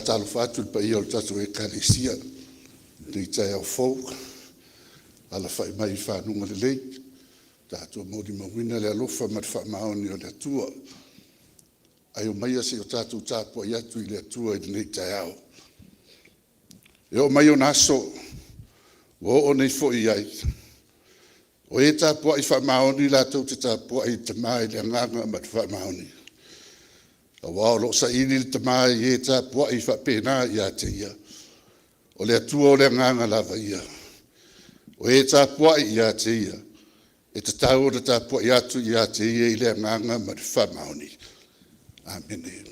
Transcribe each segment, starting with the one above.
Talofa atu paia o tatu e karesia ni Etena Fou ala fai mai whanunga le lei tātua mōri mawina le alofa mat whamaoni o le atua ai o maia se o tātou Tapua'i atu i le atua i nei taiao e o mai o naso o nei fo'i ai o e Tapua'i whamaoni latou te Tapua'i te mai le nganga mat whamaoni a wao lo sa ini le tamai e Tapua'i whapena i a te ia o le atua o le nganga lava ia o e Tapua'i i a te ia e te tau o le Tapua'i atu i a te ia i le nganga mat whamaoni amene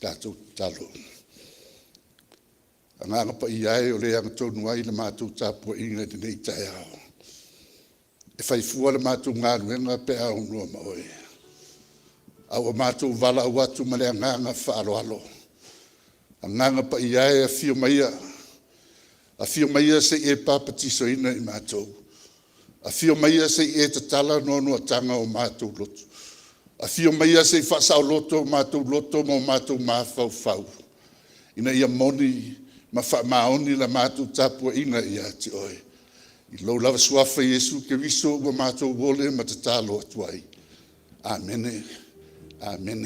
tātou talo a nganga pa i ai o le anga tonu ai le mātou Tapua'i inga te nei tai ao e whaifua le mātou ngā ruenga pe au nua maoe au mātou vala au atu ma le nganga whaaloalo. A nganga pa i ai Afio maia. Afio maia se e papatiso ina i mātou. Afio maia se e te tala nono tanga o mātou loto. Afio maia se whasau loto o mātou loto mo mātou māwhau whau. Ina ia moni ma whamaoni la mātou Tapua'i ina i ati oe. I lau lava suafa Yesu ke viso ma mātou wole ma te talo atuai. Amene. Amen.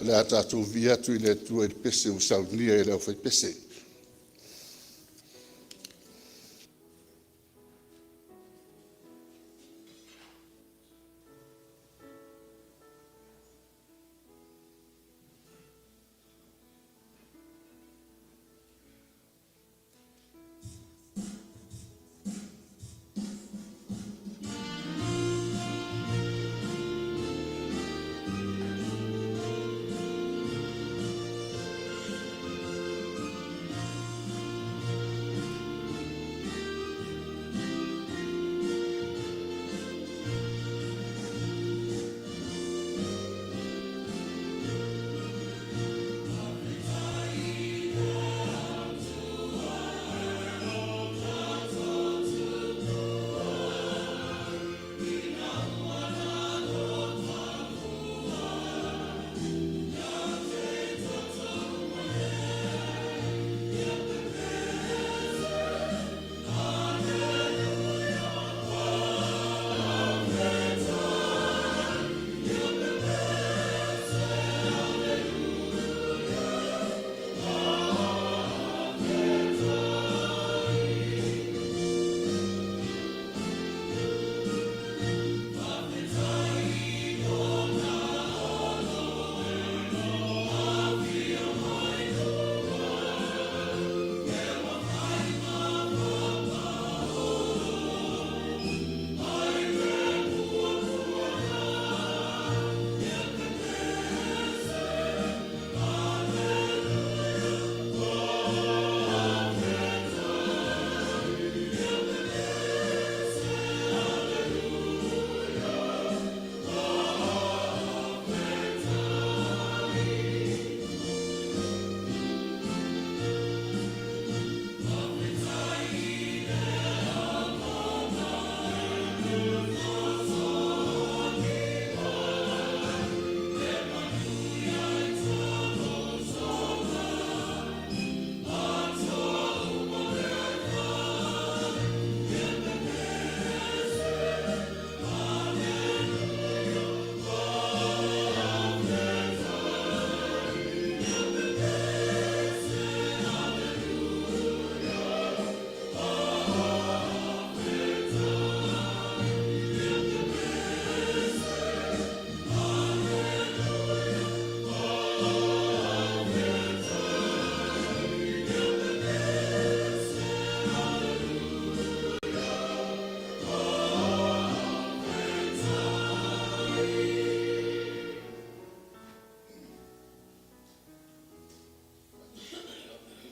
Le a tātou via tu i le tua i pese o saunia i leo fai pese.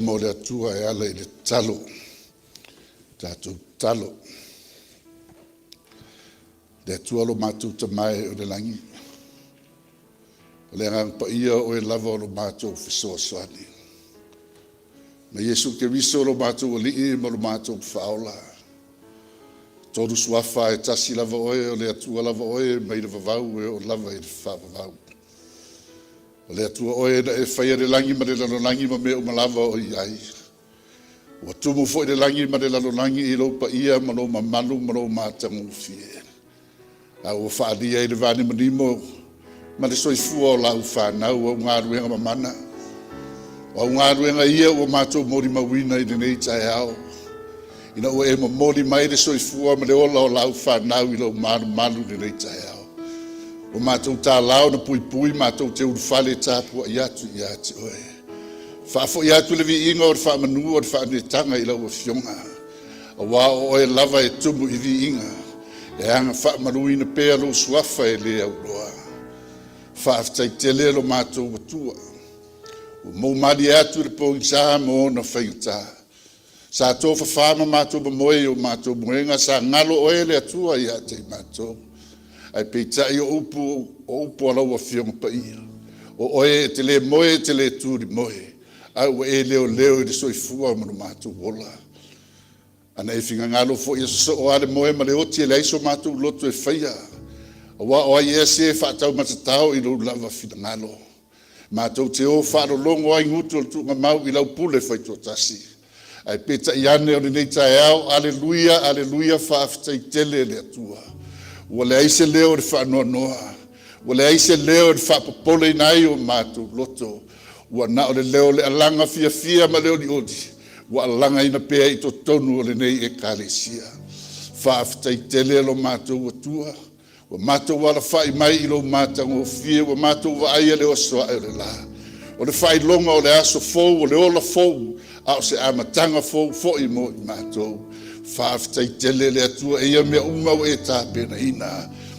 mo le atua e ala I le talo. Tātou talo. Le atua lo mātou tamae o le langi. O le ngang pa ia o e lava o lo mātou fisoa soani. Ma Yesu ke viso lo mātou o lii ma lo mātou whaola. Tōru suafa e tasi lava oe o le atua lava oe ma I le vavau e o lava I le whavavau. O le atua oe na e whaia le langi ma le lalolangi ma me o malava o iai. Ua tumu fo I le langi ma le lalolangi I lo pa ia ma lo mamalu ma lo mātangu fie. A ua whaadia I le vani manimo ma le soifua o lau whanau o ngā ruenga mamana. O ngā ruenga ia ua mātou mori mawina I le nei tae ao. Ina ua e ma mori mai le soifua ma le ola o lau whanau I lo malu le nei tae ao. O mātou tā lao na pui pui mātou te urufale Tapua'i atu I ati oe. Whaafo I atu le vi inga o le whaamanu o le whaanetanga I lau o fionga. A wā o oe lava e tumu I vi inga. E anga whaamaru ina pēa lo suafa e le au loa. Whaaftai te le lo mātou watua. O mou mali atu le pōi sa mo na whaingata. Sa tō whawhama mātou mamoe o mātou moenga sa ngalo oe le atua I ate mātou. Ai peitai o upu ala ua fionga pa ia. O oe te le moe te le tūri moe. Au e leo I le soifua manu mātou wola. Ana e whinga ngalo fo ia so o ale moe ma le oti e le aiso mātou loto e whaia. A wā o ai e se whaatau matatau I lo lava whina ngalo. Mātou te o whaaro longo ai ngutu o tu mau I lau pule whaito tasi. Ai peta I ane o nei tae au, aleluia, aleluia, whaafitai tele le atua. Ua le aise leo le whaanoa noa. Ua le aise leo le whaapopole nai o mātou loto. Ua na o le leo le alanga fia ma leo li odi. Ua alanga ina pēa I to tonu o le nei e kāresia. Whaafitai tele lo mātou atua. Ua mātou wala whai mai I lo mātango fia. Ua mātou wa aia le osoa e le la. O le whai longa o le aso fou, o le ola fou. Au se amatanga fou, fo I mo I mātou. Whaafitai tele le atua e ia mea umau e tāpena ina.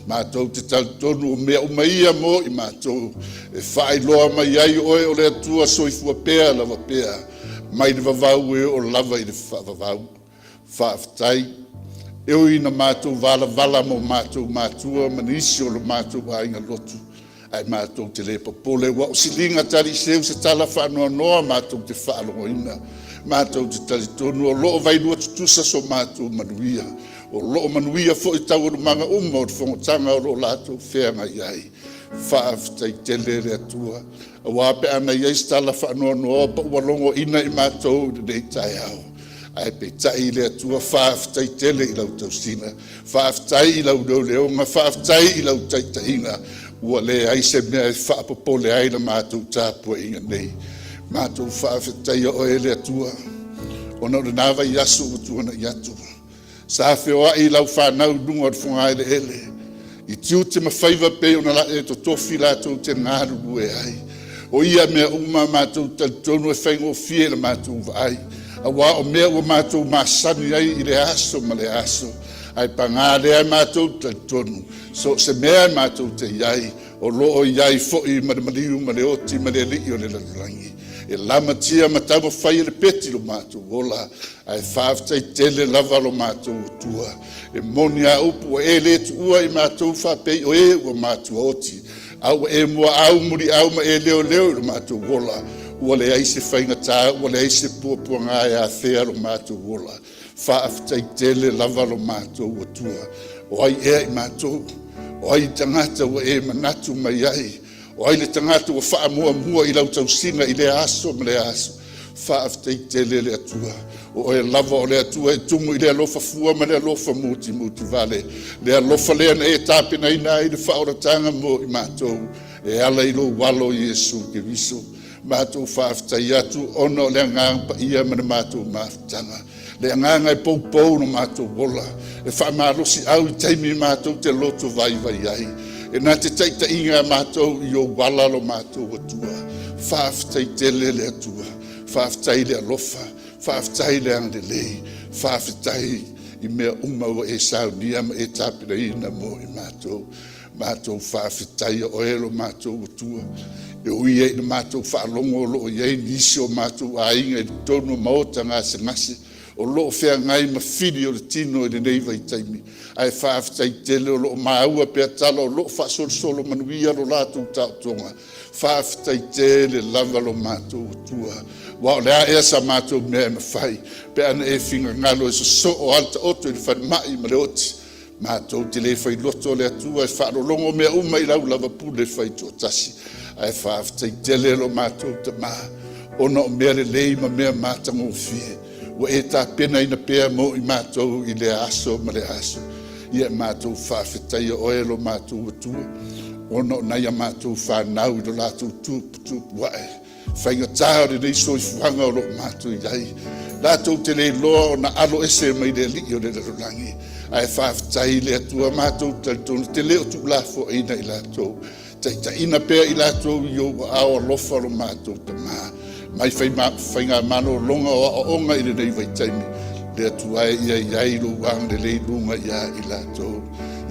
Mātou te tonu o mea umaia mo I mātou. E whai loa mai ai oe o le atua soifua pēa lava pēa. Mai le vavau e o lava I le vavau. Whaafitai. Eo ina mātou vala mo mātou mātua manisi o le mātou ainga lotu. Ai mātou te le papole wa o silinga tari seu se tala whaanoa noa mātou te whaalongo ina. Mātou te tali tonu o loo vainua tutusa so mātou manuia. O loo manuia fo I tau o manga o le whongotanga o loo lātou whenga iai. Whaafitai tele le atua. A wāpe ana iai stala whaanoa noa pa ualongo ina I mātou nei tai au. Ai pe tai le atua whaafitai tele I lau tausina. Whaafitai I lau leonga, whaafitai I lau taitainga. Ua le aise mea E whaapopole ai na mātou tāpua inga nei. Mātou whaafitai o e le atua. Ona o le nawa I asu o tuana I atu. Sa Afio I lau whanau nunga o whunga ele ele. I tiu te mawhaiva pe o na la e to tofi lātou te ngāru lue ai. O ia mea uma mātou tonu e whaingo fie na mātou vai. A wā o mea o mātou māsani ai I le aso ma le aso. Ai pangāre ai mātou tonu. So se mea mātou te iai. O loo iai fo I marimariu ma le oti ma le li o le lalurangi. E lama tia matau ma whai le peti lo mātou wola. Ai whaafitai tele lava lo mātou tua. E moni a upu e le tu ua I mātou whapei o e ua mātou oti. Au e mua au muri au ma e leo lo mātou wola. Ua le aise whaingata, ua le aise puapua ngā e a thea lo mātou wola. Whaafitai tele lava lo mātou tua. O ai e I mātou. O ai tangata ua e manatu mai ai. O ai le tangata ua whaamua I lau tausinga I le aso ma le aso. Whaafitai tele le atua. O e lava o le atua e tumu I le alofa fua ma le alofa muti vale. Le alofa lea na e tāpena ina I le whaoratanga mo I mātou. E ala I lo walo Yesu ke viso. Mātou whaafitai atu ono le ngāmpa ia ma le mātou mātanga. Le nganga e pou no mātou wola. E whaamarosi au I taimi mātou te loto vai ai. E nā te taita inga mātou I o wala lo mātou atua. Whaafitai tele le atua. Whaafitai le alofa. Whaafitai le angelei. Whaafitai I mea umau e saunia ma e tāpira ina mo I mātou. Mātou whaafetai o elo mātou tua. E ui e na mātou whaalongo lo i e nisi o mātou a inga i tonu maota ngase ngase. O lo whea ngai ma whiri o le tino i le nei vai taimi. Ai whaafetai tele o lo maua pia tala o lo whaasol solo manuia lo lātou tau tonga. Whaafetai tele lava lo mātou tua. Wa le a sa mātou mea ma whai. Pe ana e whinga ngalo e so o alta oto i le whanmai ma le oti. Mātou te le whai loto le atua e whaalolongo mea uma i lau lava pule whai tō tasi. Ai whaafetai tele lo mātou te maa. Ona o mea le lei ma mea mātango fie. Wa e tā pena ina pēr mo i mātou i le aso ma le aso. Ia mātou whaafetai o e lo mātou atua. Ona o naia mātou whanau i lo lātou tūpu wae. Whainga tāo le nei soi fuanga o lo mātou i ai. Lātou te le loa o na alo ese mai le li o le larolangi. Ai whaafetai le atua mātou talitonu te leo tu lafo eina i lātou. Ta ina pēr i lātou i o ao lofa lo mātou ta maa. Mai whainga mano longa o onga i le nei vai taimi. Le atuai ia iai lo wang le lei lunga ia i lātou.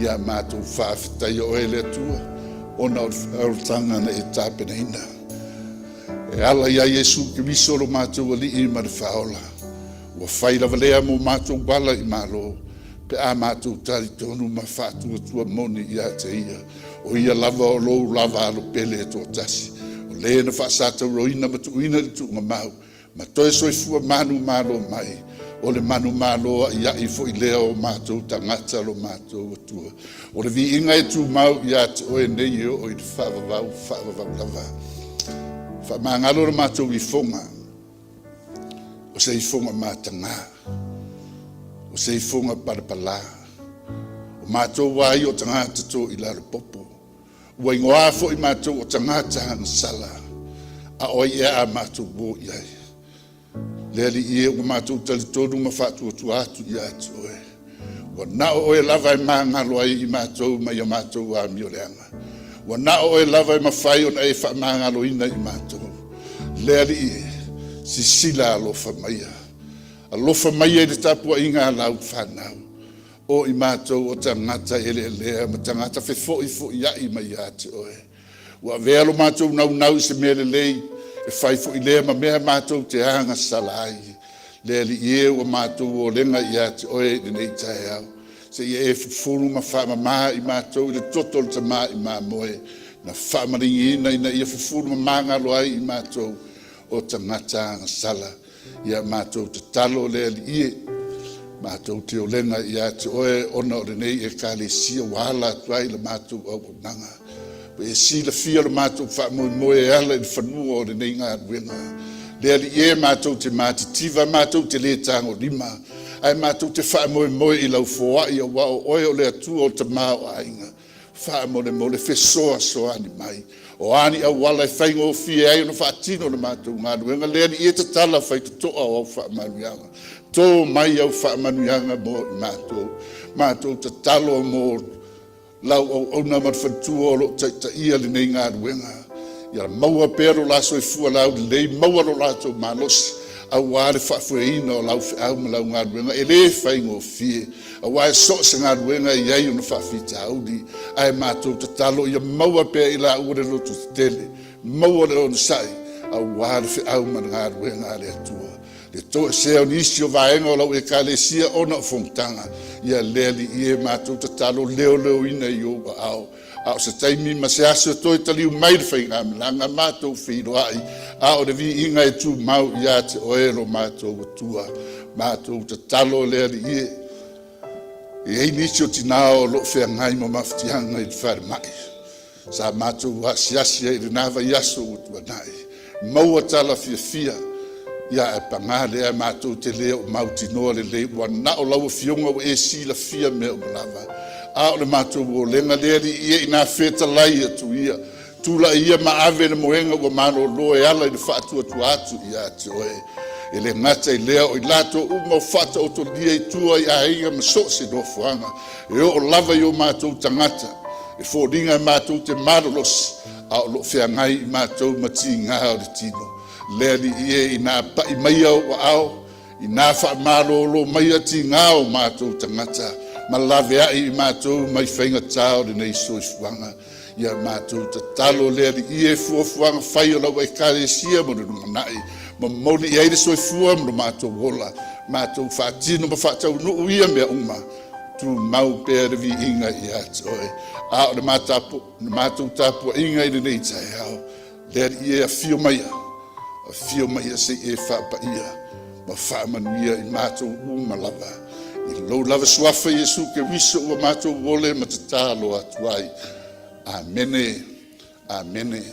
Ia mātou whaafetai o e le atua. Ona o tanga na e tāpena ina. E ala ia Yesu ke miso lo mātou ali i ma le whaola. Wa whaila valea mo mātou bala i malo. Pe a mātou tari tonu ma whātua tua moni ia te ia. O ia lava o lou lava alo pele e tō tasi. Le na whaasata roina matuina le tuunga mau. Ma toe soifua manu malo mai. O le manu malo ia i fo i lea o mātou tangata lo mātou atua. O le vi inga e tu mau ia te oe nei o i te whaavavau lava. Whaamangalo le mātou i fonga. O se i fonga mātanga. O se i fonga parapala. O mātou wai o tangata tō i laro popo. Ua ingoa fo i mātou o tangata hana sala. A oi ea a mātou bō iai. Lea li ie o mātou talitonu ma whātua tu atu i atu oe. Ua nao oe lava e māngalo ai i mātou mai a mātou a mioreanga. Ua nao oe lava e mawhai o na e wha māngalo ina i mātou. Lea li ie, si sila alofa maia. Alofa maia i le Tapua'i ngā lau whanau. O i mātou o tangata ele lea, ma tangata fo i ai mai ate oe. Ua vea lo mātou nau i se mea lei, e whai fo i lea ma mea mātou te anga salai. Lea li ie ua mātou o lenga i ate oe ni nei tae au. Se ia e fufuru ma wha ma maa i mātou i le totol ta maa i maa moe. Na wha maringi ina ina ia fufuru ma maa ngalo ai i mātou o tangata anga sala. Ia mātou te talo lea li ie. Mātou te olenga i ate oe ona o renei e kālesia wala tuai le mātou au o nanga. E si la fia le mātou wha moe e ala i le whanua o renei ngā ruenga. Lea li e mātou te mātitiva, mātou te le tango lima. Ai mātou te wha moe i lau fōa i a wao oe o le atua o te māo a inga. Wha mo le fesoa soani mai. O ani au wala e whaingo o fie ai no wha atino le mātou ngā ruenga. Lea li e te tala whai te toa o wha manuianga. Tō mai au whaamanuianga mo i mātou. Mātou te talo mo lau au na marwhantua o lo taita ia le nei ngā ruenga. Ia maua pero laso e fua lau lei maua lo lato malos. Au wāre whaafueina o lau whiau ma lau ngā ruenga. E le whaingo fie. Au wāe so se ngā ruenga i ai una whaafita audi. Ai mātou te talo ia maua pēr i la ure lotu te tele. Maua le ona sai. Au wāre whiau ma ngā ruenga le atua. Le to se o nisi o vaenga o lau e kālesia ona o whongtanga. Ia lea li ie mātou te talo leo ina i oga au. Au se taimi ma se aso toi taliu mai le whainga langa mātou whiro ai. Au le vi inga e tu mau i ate o ero mātou atua. Mātou te talo lea li ie. E ei nisi o tinao lo whea ngai mo mawhitianga i le whare mai. Sa mātou asiasia i le nawa i aso utua nai. Maua tala fia. Ia e pangale e mātou te leo mauti noa le lei ua na o lau fionga o e si la fia mea o malava. A o le mātou o lenga lea li ia i nā wheta lai atu ia. Tula ia ma ave le moenga ua mano loa e ala i le whaatua tu atu ia te oe. E le ngata i lea o i lato uma o whata o to lia i tua i a inga ma so se no fuanga. E o lava i o mātou tangata. E fōringa i mātou te marolos. A o lo whea ngai i mātou mati ngā o le tino. Lea li ie i nā pai maia o ao, i nā wha mālo lo maia ti ngā o mātou tangata, ma lave ai I mātou mai whainga tāo le nei soifuanga. Ia mātou ta talo lea li I fuafuanga whai o lau e kāresia mo le runganai. Ma moli I aile soifua mo mātou wola. Mātou whaatino ma whaatau nuu ia mea uma. Tu mau pēr vi inga I atoe. A o le mātou Tapua'i inga I le nei tai au. Lea li Afio mai a. Afio mai a se faapaia. Ma whaamanuia I mātou umalava. I lo lava swafa Yesu ke wiso ua mātou wole ma te tālo atuai. Amene. Amene.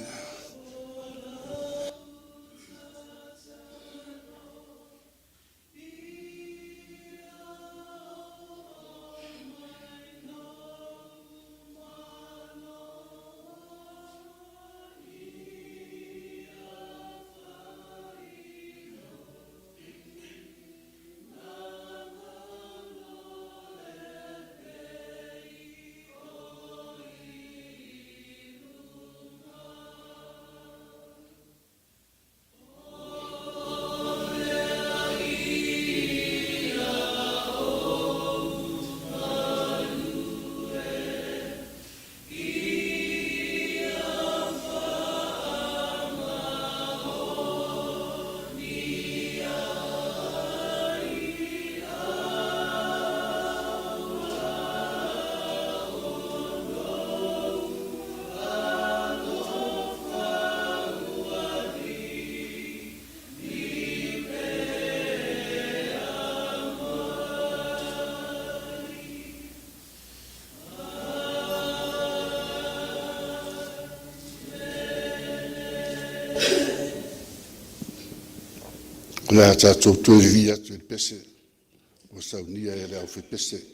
La tātou tōri atu I pese, o saunia e le au whi pese.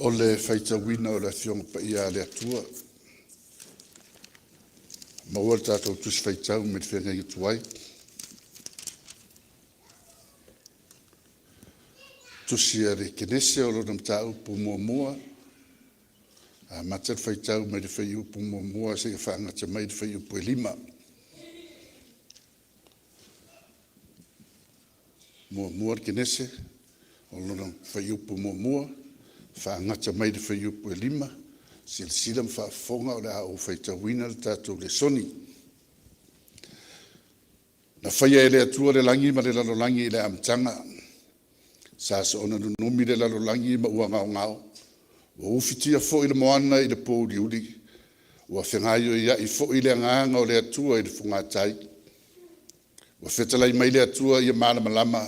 o le faitauina o le afionga pa ia le atua. Maua tātou tusi faitau me te whenga i tuai. Tusi a re kenese o lona mta upu mua mua. A matat faitau me te whai upu mua mua se ka whaangata mai te whai upu e 5. Mua mua kenese o lona whai upu mua mua. Whaangata mai te whai upu e 5. Sila whaafonga o le a o whaitauina le tātou le soni. Na whaia e le atua le langi ma le lalolangi i le amtanga. Sa ona nunumi le lalolangi ma ua ngao ngao. Wa ufitia fo i le moana i le pōri uri. Wa whengaio ia i fo i le nganga o le atua i le whungatai. Wa whetalai mai le atua i malama lama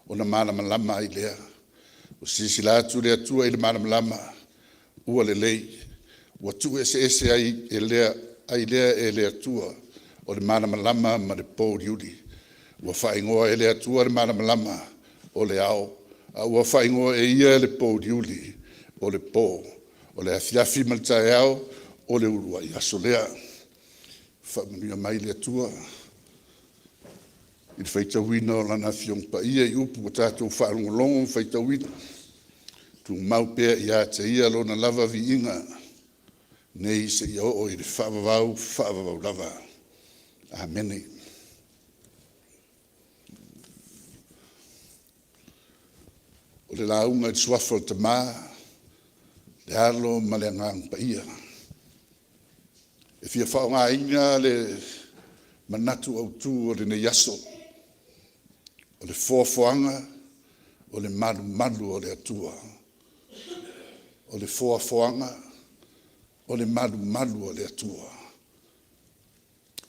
o na malama lama i lea. Wa sisila atu le atua i le malama lama ua le lei. Wa tu ese ai e lea e le atua o le malama lama ma le pōri uri. Wa whaingoa e le atua le malama lama o le ao. Wa whaingoa e ia le pōri uri o le pō. O le afiafi ma le tae ao o le urua i aso lea. Whamanuia mai le atua. I le whaitauina o lana fiong pa ia i upu o tātou whaarungolongo whaitauina. Tu mau pēr i a te ia lona lava vi inga. Nei se i o i le whaavavau lava. Amene. O le launga i suafo te mā. Le alo ma le ngang pa ia. E fia whaonga inga le manatu au tu o le ne yaso. O le fuafuanga. O le malu o le atua. O le fuafuanga. O le malu o le atua.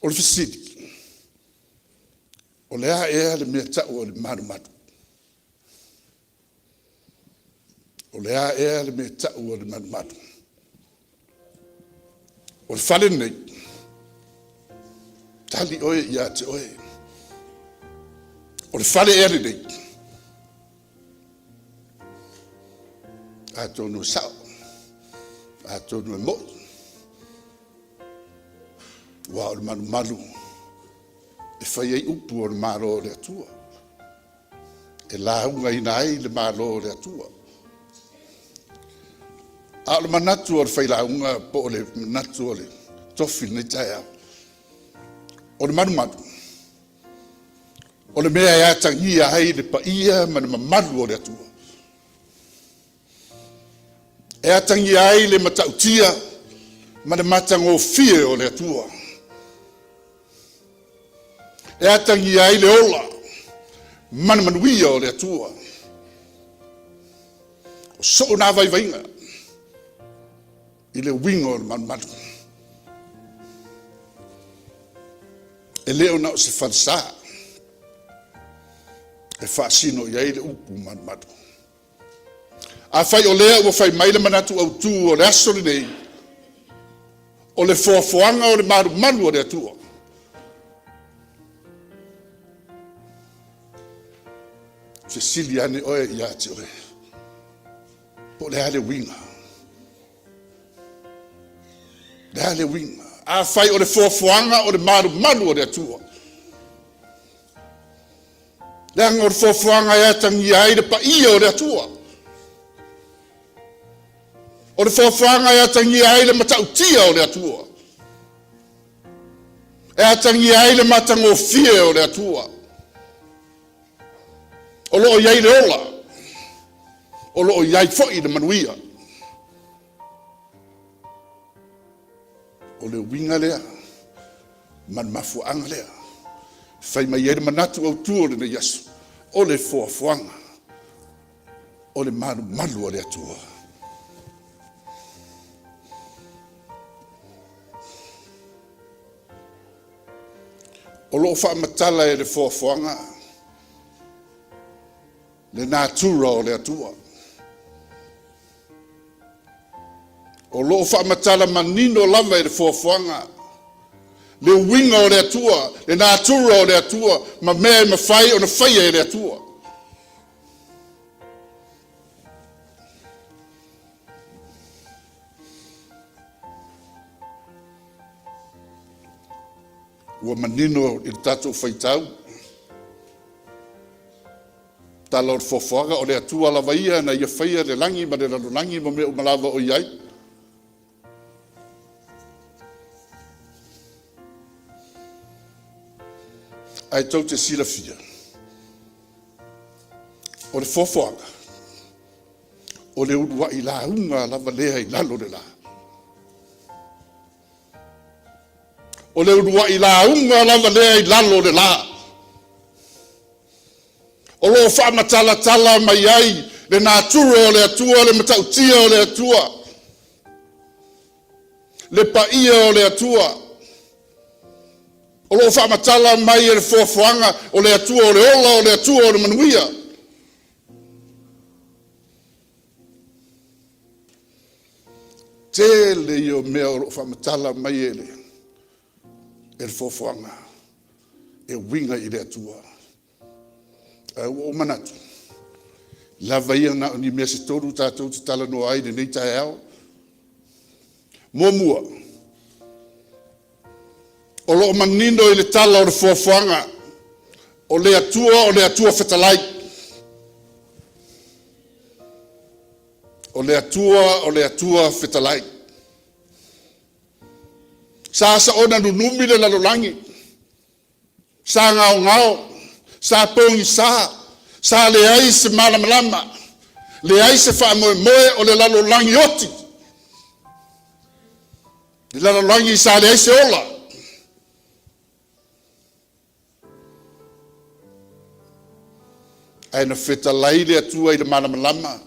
O le fisidi. O le ea le mea tau o le malu. O le ea le mea tau o le malu. O le whale nei. Tali oe ia te oe. O le whale ea le nei. A tonu sao. A tonu e moi. Wa o le malu. E whai ei upu o le malo o le atua. E la unga ina ai le malo o le atua. A le manatu o le whai la unga po o le manatu o le tofi nei tae au. O le malu. O le mea e atangia ai le pa ia ma le mamalu o le atua. E atangi ai le matautia ma le matangofie o le atua. E atangi ai le ola ma le manuia o le atua. O so na vai vainga i le wingo o le manu. E leo na o se falsa. E fasino i ai le upu manu. A fai o lea ua fai mai le manatu au tu o le aso le nei. O le fuafuanga o le maru o le atua. Se sili ane oe i ate oe. Po le ale winga. Le ale winga. A fai o le fuafuanga o le maru o le atua. Le anga o le fuafuanga e atangi ai le pa ia o le atua. O le whawhanga e atangi ai le matautia o le atua. E atangi ai le matangofie o le atua. O loo iai le ola. O loo iai foi le manuia. O le winga lea. Man mafuanga lea. Fai mai e le manatu au tu o le ne yasu. O le whawhanga. O le malu o le atua. O loo whaamatala e le whawhanga. Le natura o le atua. O loo whaamatala manino lava e le whawhanga. Le winga o le atua. Le natura o le atua. Ma mea e mawhai o na whaia e le atua. ua manino i le tatou faitau. Tala o le fofoaga o le atua lava ia na ia faia le langi ma le lalolagi ma mea uma lava o iai. Ai tau te silafia. O le fofoaga. O le urua i la unga lava lea i lalo le la. O le urua i la unga lava lea i lalo le la. O lo wha matala mai ai, le nātura o le atua, le matautia o le atua, le paia o le atua. O lo wha matala mai e le fofoanga o le atua, o le ola, o le atua, o le manuia. Tele i o mea o lo wha matala mai e le fofoanga, e winga i le atua. O manatu. Lava ia na ni mea se toru tātou te tala no ai nei tae ao. Mua. O lo manino i le tala o le fofoanga. O le atua fetalai. O le atua fetalai. Sa ona nunumi le lalolangi. Sa ngao. Sa pongi sa le ai se malama, le ai se wha moe o le lalolangi oti. Le lalolangi sa le ai se ola. Ai na fetalai le atua i le malama,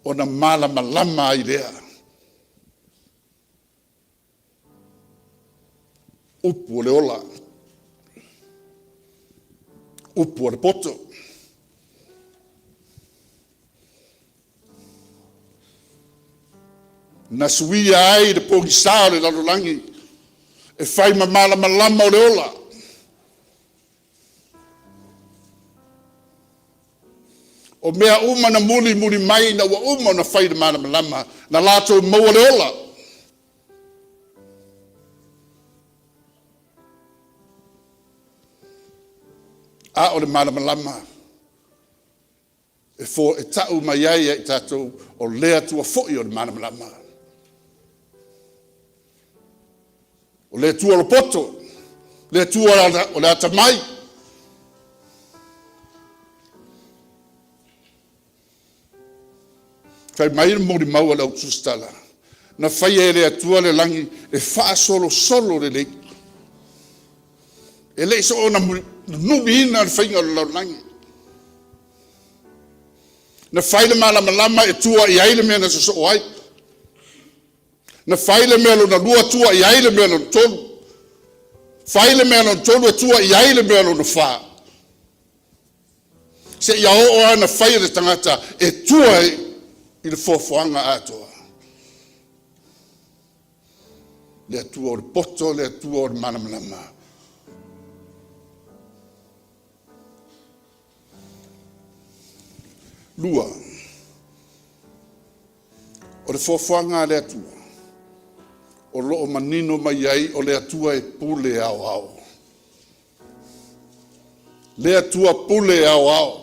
o na malama i lea. Upu o le ola. Upu o le poto. Na suia ai le pogisa o le lalolangi. E whai malama o le ola. O mea uma na muli mai na ua uma na whai le malama. Na latou maua le ola. A o le malama. E tau mai ai e tatou o lea tua fo'i o le malama. O lea tua lo poto. Lea tua o le atamai. Kai mai le mori maua le au tustala. Na whai e lea tua le langi e wha solo le lei. E lei so o na nubi ina le whainga o le laulangi. Na whaile malama e tua i aile mea na so Auai. Na whaile mea lo na lua tua i aile mea lo na tolu. Whaile mea lo na tolu e tua i aile mea lo na wha. Se ia o ana whaile tangata e tua i le fofoanga atoa. Le tua o le poto, le tua o le malama. Lua. O le fofoanga le atua. O loo manino mai ai o le atua e pule ao. Le atua pule ao.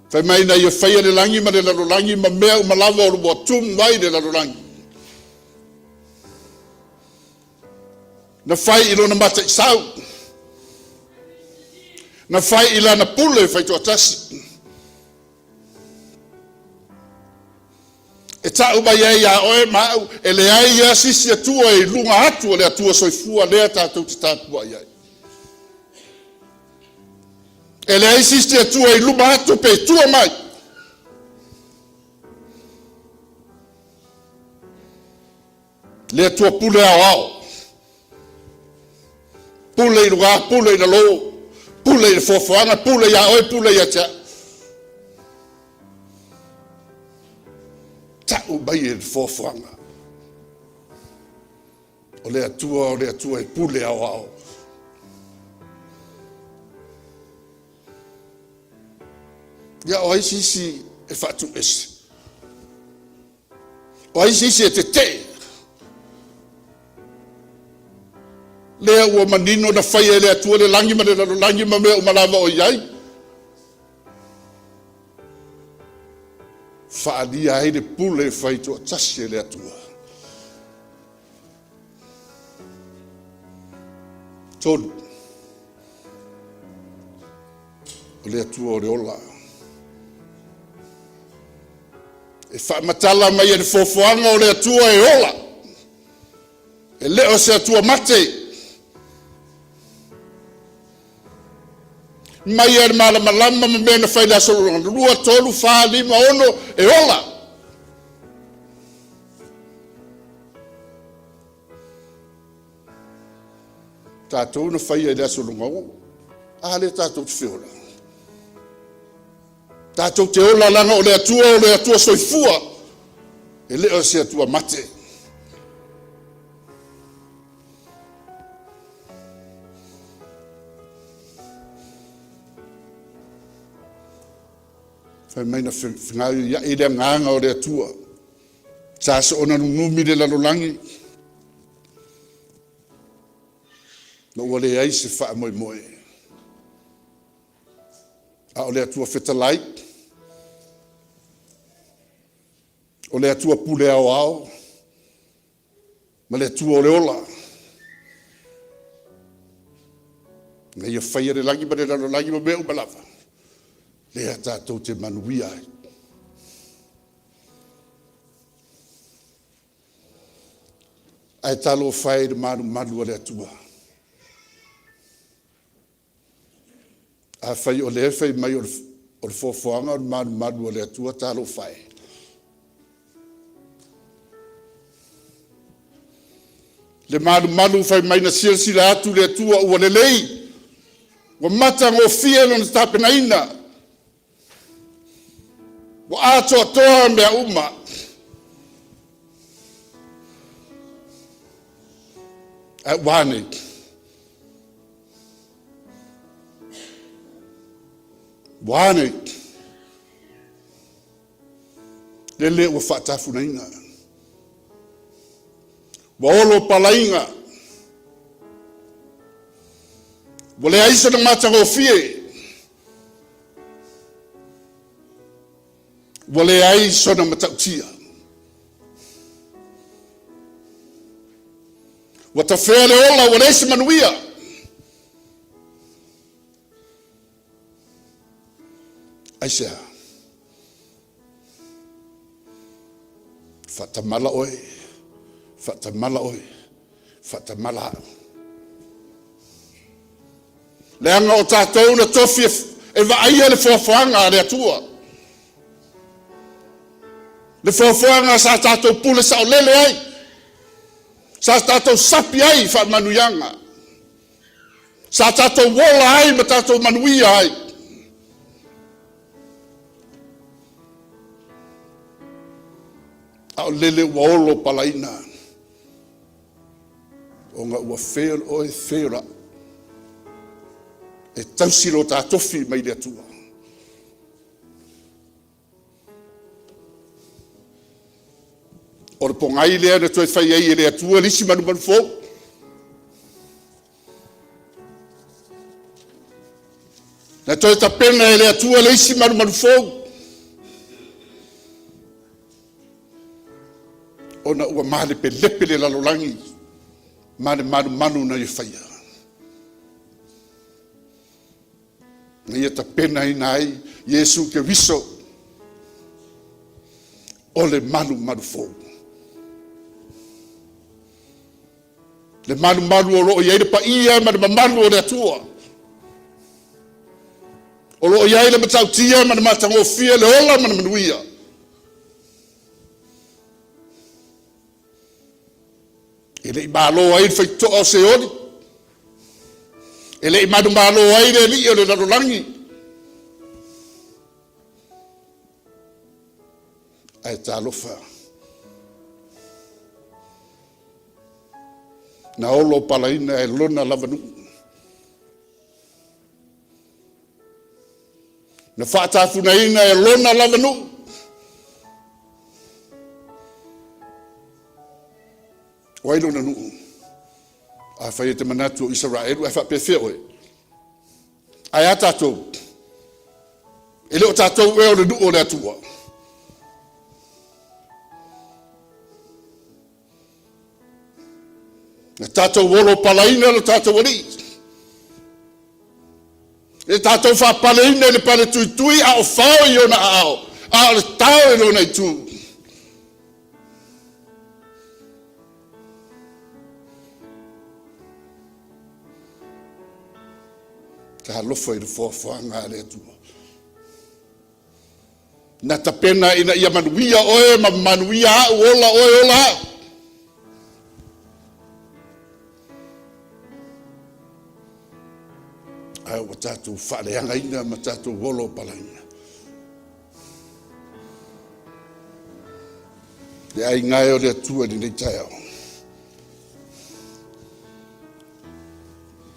Fai mai na ia whaia le langi ma le lalolangi ma mea umalawa o lua tum vai le lalolangi. Na whai ilo na mata i sau. Na whai ila na pule whai tua tasi. E tau mai ai a oe mau, e le ai ia sisi atua e lunga atu o le atua soifua lea tātou te Tapua'i ai. E le ai sisi atua e lunga atu pe tua mai. Le atua pule ao. Pule i lunga, pule i na loo. Pule i fofoanga, pule i a oe, pule i a tia. Tau mai e fofoanga. O le atua e pule ao. Ia o ai sisi e whatu esi. O ai sisi e te te. lea ua manino na whaia le atua le langi ma le langi ma mea umalawa o iai. Whaalia ai le pule whai toa tasi le atua. Tonu. O le atua o le ola. E whaamatala mai e le fofoanga o le atua e ola. E leo se atua mate. Mai e malama lama ma mena whai la solo lua tolu wha lima ono e ola. Tātou na whai e la solo ngau. Ale tātou te whiora. Tātou te ola langa o le atua soifua. E leo se atua mate. Whai maina whingai ia i rea nganga o le atua. Sa se ona nungumi le lalolangi. No ua le ai se wha moe moe. A o le atua whetalai. O le atua pule ao ao. Ma le atua o le ola. Nga ia whaia le langi ma le lalolangi ma mea umalawa. Lea tātou te manuia ai. Ai talo whai de manu o le atua. A whai o le whai mai o le fofoanga o manu o le atua talo whai. Le manu whai mai na sila atu le atua ua le lei. Wa mata ngō fia no na tāpena ina. Wa ato toa mea uma. Ai wane. Wane. Lele ua whaatafu na inga. Wa olo palainga. Wa le aisa na mata ngō fie. Wale ai sona matautia. Wata whele ola wale ese manuia. Aisea. Fatamala oi. Fatamala oi. Fatamala. Leanga o tātou na tofi e vaia le fofoanga le atua. Le fofoanga sa tātou pule sa o lele ai. Sa tātou sapi ai wha manuyanga. Sa tātou wola ai ma tātou manuia ai. A o lele ua olo palaina. O ngā ua wheel o e whera. E tausiro tātofi mai le atua. O le pongai lea na toi whai ai e le atua lisi manu fō. Na toi ta pena e le atua lisi manu fō. O na ua male pe lepe le lalolangi. Mane manu na i whaia. Na ia ta pena ina ai, Yesu ke viso. O le manu fō. Le manu o loo iai le pa ia ma le manu o le atua. O loo iai le matautia ma le matangofia le ola ma le manuia. E le i malo ai le whaitoa o se oli. E le i malo ai le li o le lalolangi. Ai Talofa. Na olo palaina e lona lavanu. Na whaatafunaina e lona lavanu. Wailo na nuu. a whai te manatu o Israelu, e whapewhia oe. Ai a tātou. E leo tātou e o le nuu o le atua. Na tātou wolo palaina le tātou wari. E tātou whapaleina le pale tui a o whao i ona ao. A o le tau e lona i tū. Ka halofo i le whawhanga le atua. Na tapena ina ia manuia oe, ma manuia au ola oe ola au. Ai o tātou whaaleanga ina ma tātou wolo palaina. Le ai ngai o le atua ni nei tai au.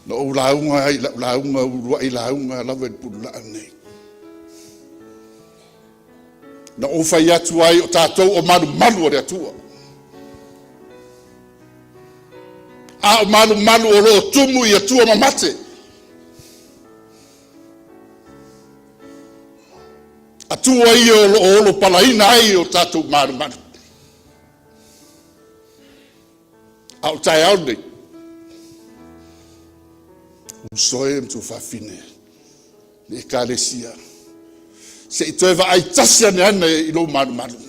Na o launga ai launga urua i launga lawa i pulu la nei. Na o whai atu ai o tātou o manu o le atua. A o manu o lo tumu i atua mamate. Atua i o lo palaina ai o tātou manu. A o tai au nei. Usoe mtu whawhine. Le kālesia. Se i toe wa ai tasia ne ana i lo manu.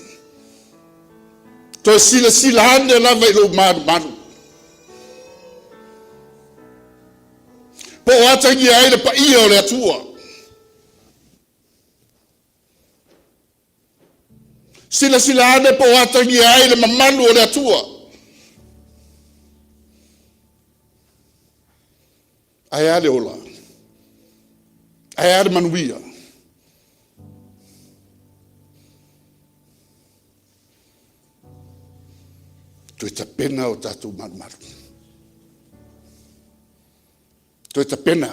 Toe sila ane lava i lo manu. Po o atangi ai le pa ia o le atua. Sila ane po o atangi ai le mamanu o le atua. Ai ale ola. Ai ale manuia. Toi ta pena o tātou maru. Toi ta pena.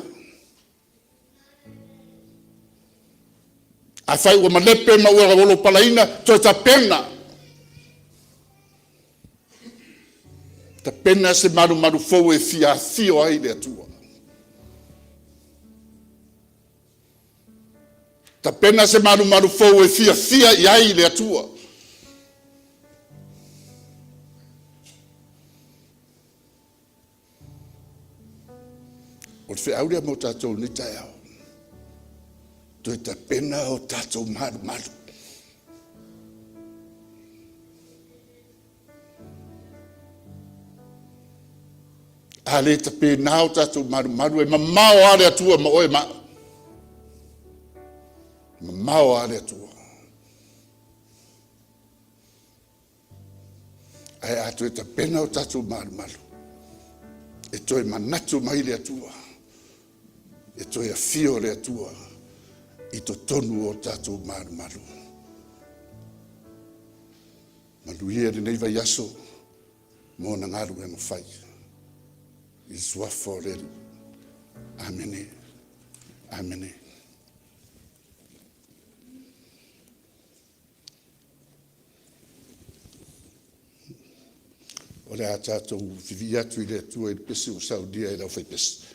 A whai ua malepe ma ua wolo palaina, toi ta pena. Ta pena se maru fou e fio ai le atua. Ta pena se maru fou e fia i ai le atua. O te whiaurea mo tātou ni tai au. Toi ta pena o tātou maru. A le ta pena o tātou maru e mamao ale atua ma oe ma. Mamao ale atua. Ai a toi ta pena o tātou maru. E toi manatu mai le atua. E toi a fio le atua i to tonu o tātou maru. Manuia le nei vai aso mo na ngaru e mawhai. I suafo le. Amene. Amene. O le a tātou vivi atu i le atua i le pesi o Saudia i lau whai pesi.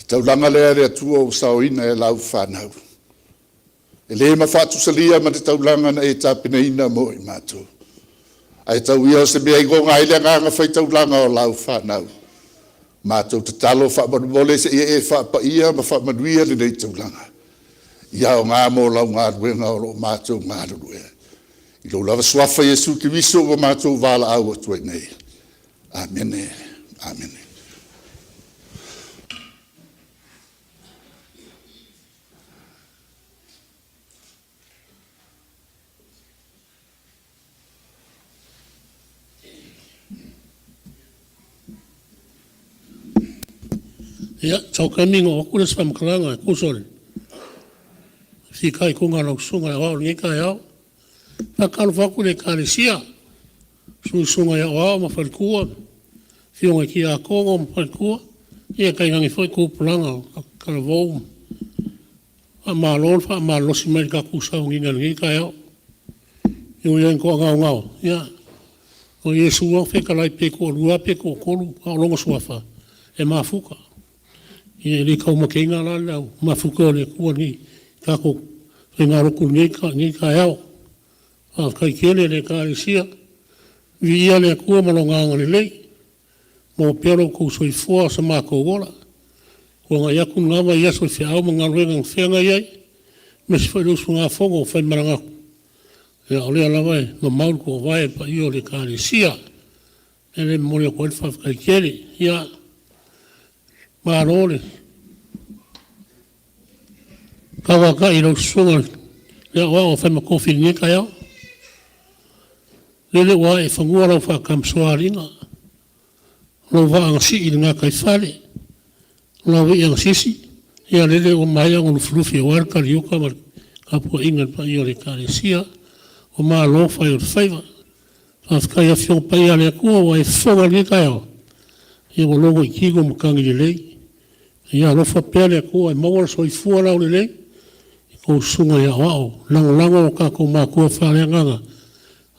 taulanga lea le atua o saoina e lau whanau. E le mawhatusalia ma te taulanga na e tāpinaina mo i mātou. Ai tau ia o se mea igonga ile nganga whai taulanga o lau whanau. Mātou te Talofa mole se e faapotopoto ma faamanuia le nei taulanga. Ia o ngā mō lau ngā ruenga o lo mātou ngā ruenga. I lo lava swafa Yesu ki wiso o mātou wala au atu ai nei. Amene. Amene. Ia, tau kamingo o kura sa makaranga, kusol. Si kai kunga lau sunga ya wao, ngeka ya wao. Pakalu waku le kāresia. Sunga ya wao, mawhalkua. Fionga ki a kongo, mawhalkua. Ia kai ngangi whai kūpulanga, karavou. Maa lor, maa losi mai ka kusau ngeka ya wao. Iu yang ko ngau ngau. Ia. O Yesu wang whekalai peko, lua peko, kolu, au longa suafa. E mafuka. Ia le kau makenga la lau, mafuka le kua ni, kako whenga roku ngeka yao. Kai kele le kāresia, vi ia le kua malonganga le lei, mo pero kou soifua sa mako wola. Kua ngai aku ngawa ia soi whiau ma ngā ruenga whenga iai, me si whairusu ngā whongo whai marangaku. Ia o lea lawai, no mauru ko vai pa io le kāresia, e le mori o koe whaf kai kele, ia Marole. Kawa ka i rau sunga. Lea wa o whaima kofi ngeka yao. Lele wa e whangua rau wha kamsoaringa. Lau wa angasi i ngā kai whare. Lau i angsisi. Ia lele o maia o luflufi o warka liuka ma kapua ingan pa i o le kāresia. O maa lo whai o whaiva. Whafkai a whiong pai a lea kua wa e whonga ngeka yao. Ia o longo i kigo mukangi le lei. Ia lofa pele ko e mawara so i fua lau le lei. I ko sunga ia wao. Lango o kako mākua whaleanganga.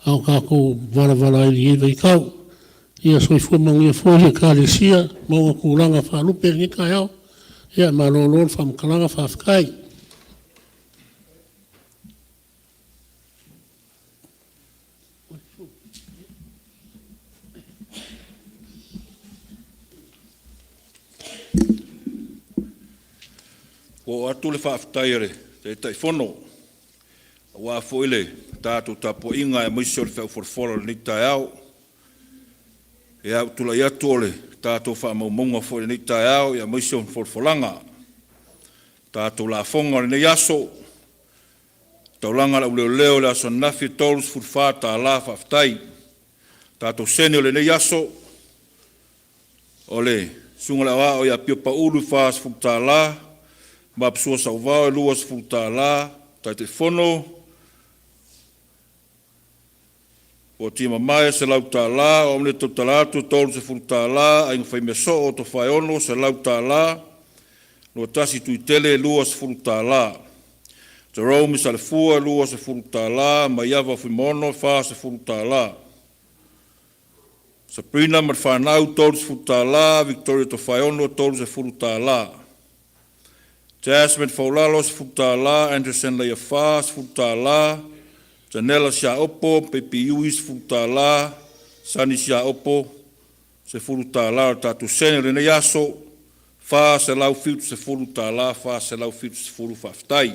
Au kako wala ili iwa i kau. Ia so i fua mangia fua ia kāresia. Maunga kūranga whalupe ni ka iau. Ia malolon whamkalanga whafkai. O atu le whaaftaire, te tai whono. Wa foile, tātou Tapua'i e moisio le whauwhorwhora ni tai au. E au tula i atu ole, tātou whaamaumonga foile ni tai au, ia moisio whorwholanga. Tātou la whonga le nei aso. Taulanga la uleo le aso nafi tolus furwhata la whaaftai. Tātou sene le nei aso. Ole, sunga la wao ia pio pa ulu whaas futa la. Ma psua sa uvao e luas futa la, tai te whono. O tima mai se lauta la, o mne tau talatu tolu se futa la, a inga whai meso o to whai ono se lauta la, no tasi tui tele luas futa la. Jerome sa le fua luas se futa la, ma iava whimono wha se futa la. Sabrina mat whanau tolu se futa la, Victoria to whai ono tolu se futa la. Jasmine Faulalo se futa la, Anderson Leia Fa se futa la, Janela sia opo, Pepe Yui se futa la, Sani sia opo se futa la, tatu sene le nei aso, Fa se lau fitu se futa la, Fa se lau fitu se furu whaftai.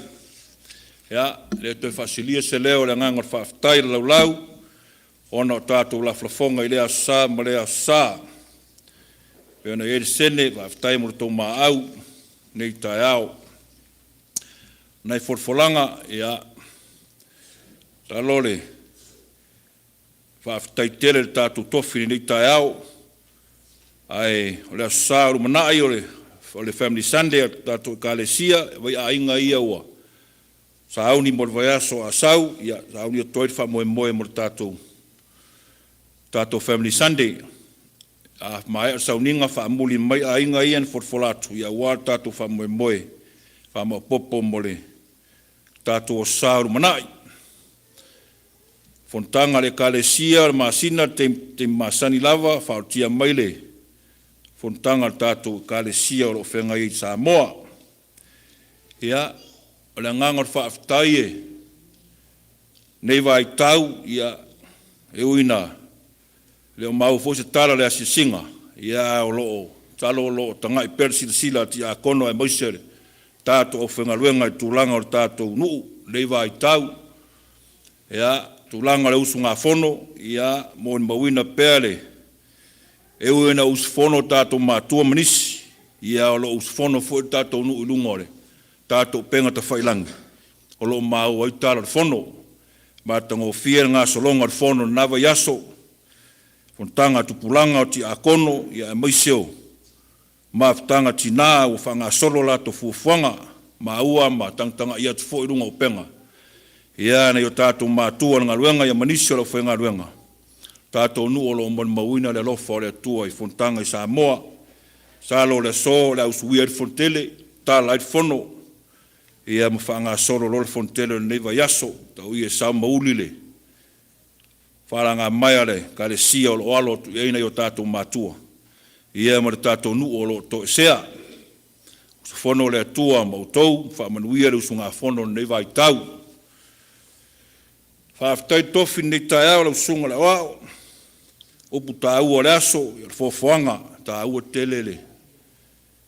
Ia, le toi whasilia se leo le ngangar whaftai lau lau, ona o tatu la flafonga i lea sa, ma lea sa. Peona e sene, whaftai mo le tau maa au, nei tai au. Nei forfolanga ia talole whaafitai tere tātou tofi nei tai au. Ai, o lea sāru manai o le Family Sunday tātou kālesia, vai a inga ia ua. Sa auni mo le vaiaso a sau, ia sa auni a toit wha moe moe mo le tātou Family Sunday. A mai a sauninga wha amuli mai a inga ia ni forfolatu, ia ua tātou wha moe moe, wha moe popo mo le tātou o sāru manai. Fontanga le kālesia, le māsina, te māsani lava, whaotia maile, fontanga tātou kalesia o lo whenga i Samoa. Ia, o le nganga whaaftai e, nei vai tau ia e uina le o mau fose tala le asisinga ia o loo talo loo tanga i persila ti a kono e moisere tātou o whengaluenga i tūlanga o tātou nuu nei vai tau ia tūlanga le usu ngā whono ia mo ni mawina peale e uina usu whono tātou mātua manisi ia o loo usu whono fo tātou nuu ilungore tātou penga ta whailangi o loo mau ai tala whono Matango fia ngā solonga whono nawa yaso, fontanga tupulanga o ti akono ia e maiseo, maftanga ti nā o whanga solo la to fufuanga, ma ua ma tangtanga ia tu fo irunga o penga. Ia nei o tātou mātua ngā ruenga ia manisio la whenga ruenga. Tātou nu o lo mon mawina le lofa o le atua i fontanga i Samoa, salo le so le ausuia i fontele, tā lait whono, ia mawhanga solo lor fontele neiva yaso, tau i e sau maulile. Wharanga maiare, ka le sia o lo alo tu eina i o tātou mātua. Ia ma le tātou nu o lo to e sea. Usu whono le atua mautou, whamanuia le usu ngā whono neiva i tau. Whaaftai tofi nei tai au le usunga le wao. Opu tā ua le aso, i le fofoanga, tā ua telele.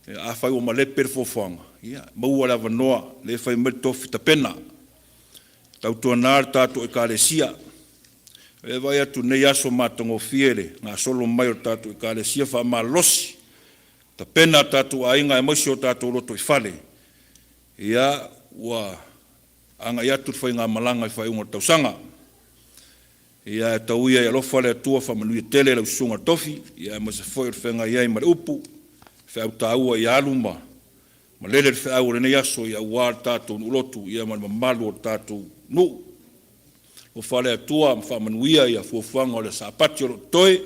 E awhai o ma lepe le fofoanga. Ia, maua la vanoa, le whai mai tofi ta pena. Tau tua nār tātou e kālesia. E vai atu nei aso mātango fiere, ngā solo mai o tātou e kālesia wha mā losi. Ta pena tātou a inga e maisi o tātou loto i whale. Ia, ua anga i atu whai ngā malanga i whai unga tausanga. Ia, e tau ia e lofa le atua wha manui tele le usunga tofi. Ia, e masa whai o whenga iai mare upu. Whai au tāua i aluma. Ma lele le whaau rene aso i auar tātou ulotu ia ma malu o tātou nu. O whale atua ma whamanuia ia fuafuanga o le saapati o lotolotoi.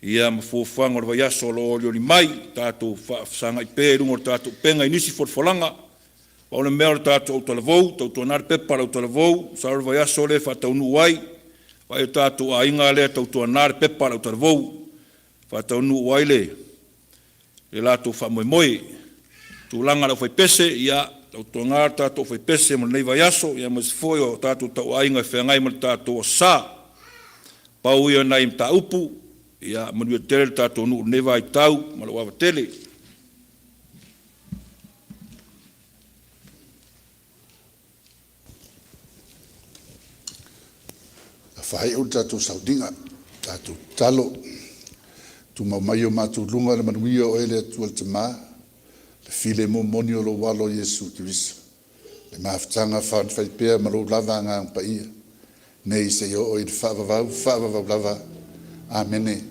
Ia ma fuafuanga o le vaiaso o lo olio ni mai. Tātou whaafsanga i pērunga o tātou penga i nisi forfolanga. Pa ole mea o tātou au talavou, tātou nare pepa au talavou. Sa o le vaiaso le whaatau nu wai. Vai o tātou a inga le tātou nare pepa au talavou. Whaatau nu wai le. Le latou whamoemoe. Tūlanga la whai pese, ia, tau tonga tātou whai pese mo nei vai aso, ia mas foi o tātou tau ainga whengai mo tātou o sā. Pau ia nai mta upu, ia manua tele tātou nu nei vai tau, malo awa tele. A whai o tātou saudinga, tātou talo, tu mamaio mātou lunga le manuia o ele atua le tamā, file mo moni o lo walo Yesu Kristo. Le maafutanga whaipea ma lo lava ngā pa ia. Nei se o i whaavavau lava. Amene.